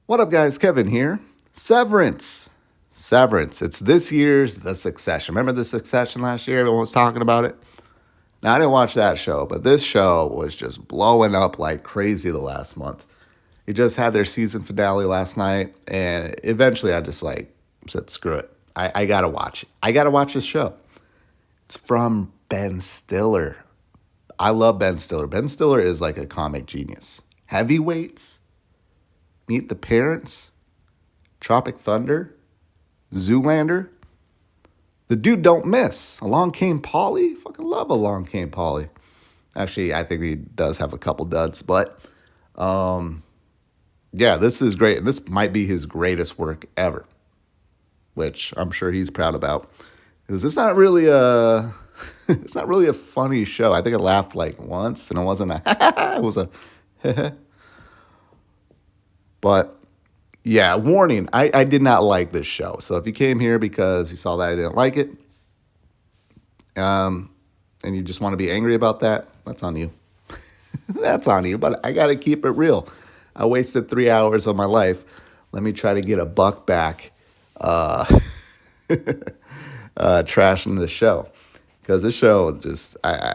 What up, guys? Kevin here. Severance. Severance. It's this year's The Succession. Remember The Succession last year? Everyone was talking about it. Now, I didn't watch that show, but this show was just blowing up like crazy the last month. It just had their season finale last night, and eventually I just said, screw it. I gotta watch it. I gotta watch this show. It's from Ben Stiller. I love Ben Stiller. Ben Stiller is like a comic genius. Heavyweights, Meet the Parents, Tropic Thunder, Zoolander. The dude don't miss. Along Came Polly. Fucking love Along Came Polly. Actually, I think he does have a couple duds, but yeah, this is great. This might be his greatest work ever, which I'm sure he's proud about. Because it's not really a it's not really a funny show. I think I laughed like once, and it wasn't a it was a but yeah, warning, I did not like this show. So if you came here because you saw that I didn't like it, and you just want to be angry about that, that's on you. That's on you. But I got to keep it real. I wasted 3 hours of my life. Let me try to get a buck back trashing this show. Because this show just, I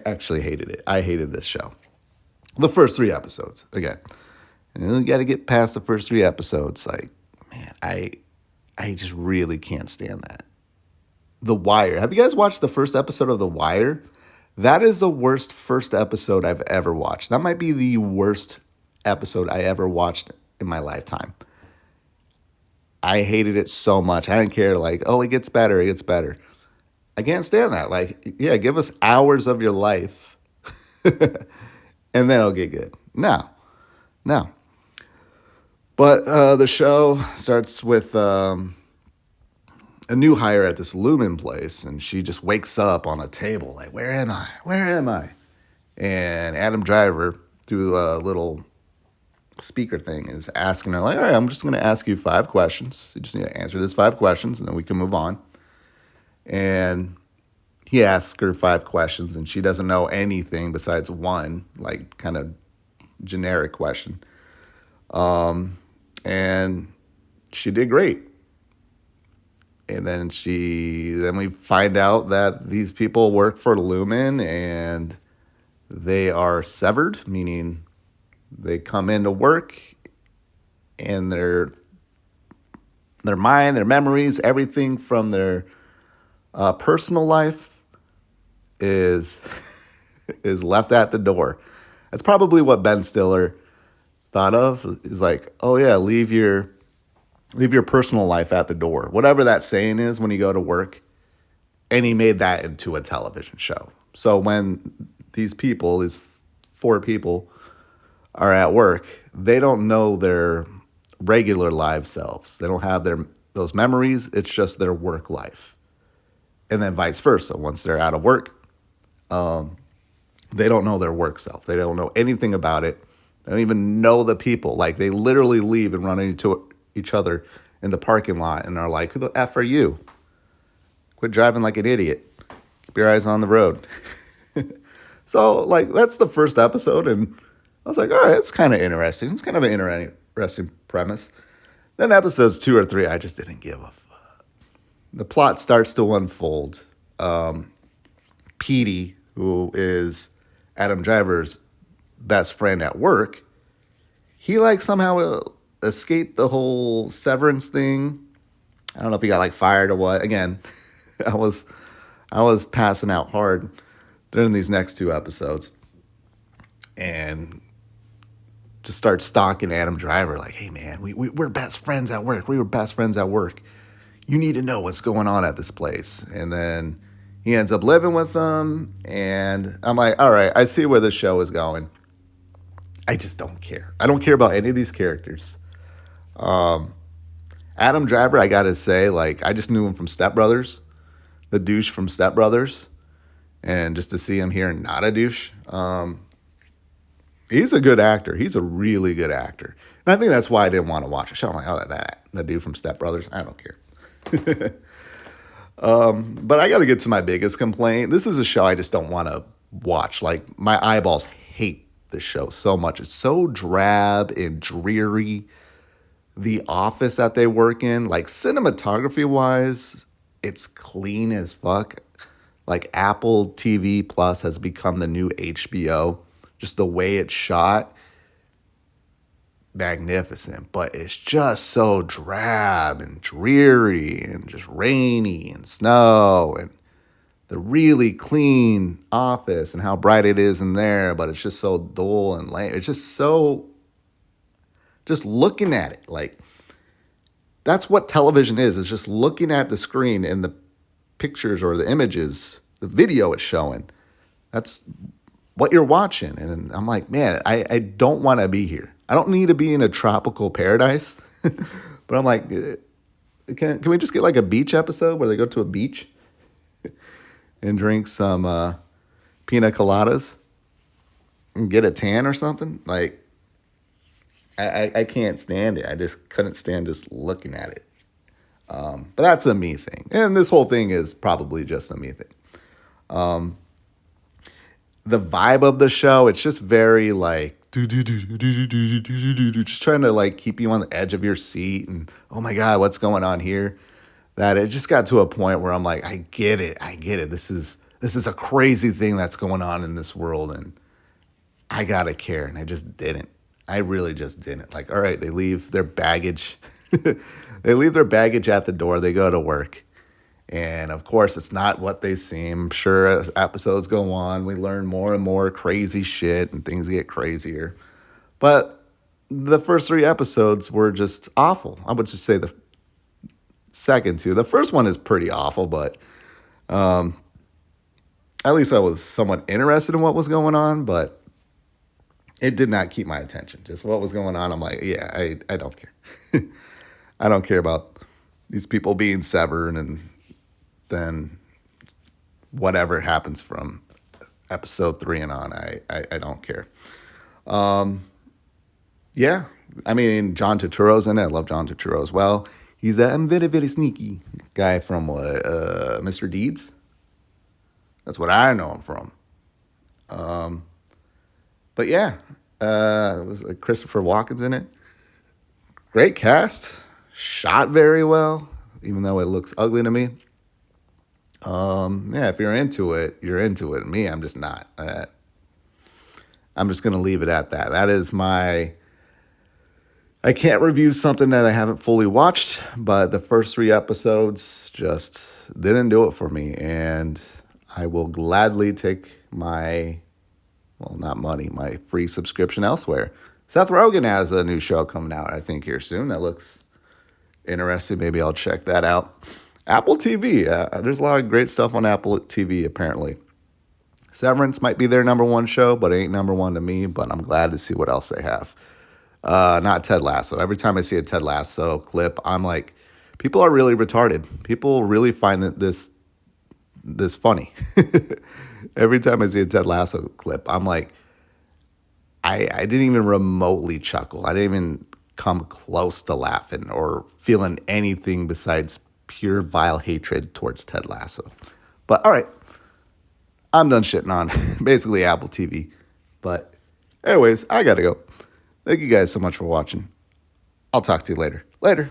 actually hated it. I hated this show. The first 3 episodes, again. And you got to get past the first 3 episodes. Like, man, I just really can't stand that. The Wire. Have you guys watched the first episode of The Wire? That is the worst first episode I've ever watched. That might be the worst episode I ever watched in my lifetime. I hated it so much. I didn't care. Like, oh, it gets better. It gets better. I can't stand that. Like, yeah, give us hours of your life and then it'll get good. No, no. But the show starts with a new hire at this Lumen place, and she just wakes up on a table like, where am I? Where am I? And Adam Driver, through a little speaker thing, is asking her, like, all right, I'm just going to ask you 5 questions. You just need to answer these 5 questions, and then we can move on. And he asks her 5 questions, and she doesn't know anything besides one, like, kind of generic question. And she did great. And then we find out that these people work for Lumen and they are severed, meaning they come into work and their mind, their memories, everything from their personal life is is left at the door. That's probably what Ben Stiller thought of. Is like, oh yeah, leave your personal life at the door. Whatever that saying is when you go to work. And he made that into a television show. So when these 4 people, are at work, they don't know their regular live selves. They don't have those memories. It's just their work life. And then vice versa. Once they're out of work, they don't know their work self. They don't know anything about it. They don't even know the people. Like, they literally leave and run into each other in the parking lot and are like, who the F are you? Quit driving like an idiot. Keep your eyes on the road. So, like, that's the first episode, and I was like, all right, it's kind of interesting. It's kind of an interesting premise. Then episodes 2 or 3, I just didn't give a fuck. The plot starts to unfold. Petey, who is Adam Driver's best friend at work, he, like, somehow escaped the whole severance thing. I don't know if he got, like, fired or what. Again, I was passing out hard during these next 2 episodes, and just start stalking Adam Driver. Like, hey man, we're best friends at work. We were best friends at work. You need to know what's going on at this place. And then he ends up living with them, and I'm like, all right, I see where this show is going. I just don't care. I don't care about any of these characters. Adam Driver, I gotta say, like, I just knew him from Step Brothers, the douche from Step Brothers, and just to see him here not a douche, he's a good actor. He's a really good actor, and I think that's why I didn't want to watch the show. I'm like, oh, that dude from Step Brothers, I don't care. But I got to get to my biggest complaint. This is a show I just don't want to watch. Like, my eyeballs hate the show so much. It's so drab and dreary. the office that they work in, like cinematography wise, it's clean as fuck. Like Apple TV Plus has become the new HBO. Just the way it's shot, magnificent, but it's just so drab and dreary and just rainy and snow and the really clean office and how bright it is in there, but it's just so dull and lame. It's just so, just looking at it, like that's what television is just looking at the screen and the pictures or the images, the video it's showing. That's what you're watching. And I'm like, man, I don't want to be here. I don't need to be in a tropical paradise. But I'm like, can we just get like a beach episode where they go to a beach and drink some pina coladas and get a tan or something? Like, I can't stand it. I just couldn't stand just looking at it. But that's a me thing. And this whole thing is probably just a me thing. The vibe of the show, it's just very like just trying to like keep you on the edge of your seat and oh my god, what's going on here? That it just got to a point where I'm like, I get it. This is a crazy thing that's going on in this world and I gotta care. And I just didn't. I really just didn't. Like, all right, they leave their baggage. They leave their baggage at the door. They go to work. And of course, it's not what they seem. I'm sure as episodes go on, we learn more and more crazy shit and things get crazier. But the first 3 episodes were just awful. I would just say the second 2. The first one is pretty awful, but at least I was somewhat interested in what was going on, but it did not keep my attention. Just what was going on, I'm like, yeah, I don't care. I don't care about these people being severed and then whatever happens from episode 3 and on, I don't care. Yeah, I mean, John Turturro's in it. I love John Turturro as well. He's that very, very sneaky guy from Mr. Deeds. That's what I know him from. But yeah, it was Christopher Walken's in it. Great cast. Shot very well, even though it looks ugly to me. Yeah, if you're into it, you're into it. Me, I'm just not. I'm just going to leave it at that. That is my... I can't review something that I haven't fully watched, but the first 3 episodes just didn't do it for me. And I will gladly take my, well, not money, my free subscription elsewhere. Seth Rogen has a new show coming out, I think, here soon. That looks interesting. Maybe I'll check that out. Apple TV. There's a lot of great stuff on Apple TV, apparently. Severance might be their number 1 show, but it ain't number 1 to me. But I'm glad to see what else they have. Not Ted Lasso. Every time I see a Ted Lasso clip, I'm like, people are really retarded. People really find this funny. Every time I see a Ted Lasso clip, I'm like, I didn't even remotely chuckle. I didn't even come close to laughing or feeling anything besides pure vile hatred towards Ted Lasso. But all right, I'm done shitting on basically Apple TV. But anyways, I gotta go. Thank you guys so much for watching. I'll talk to you later. Later.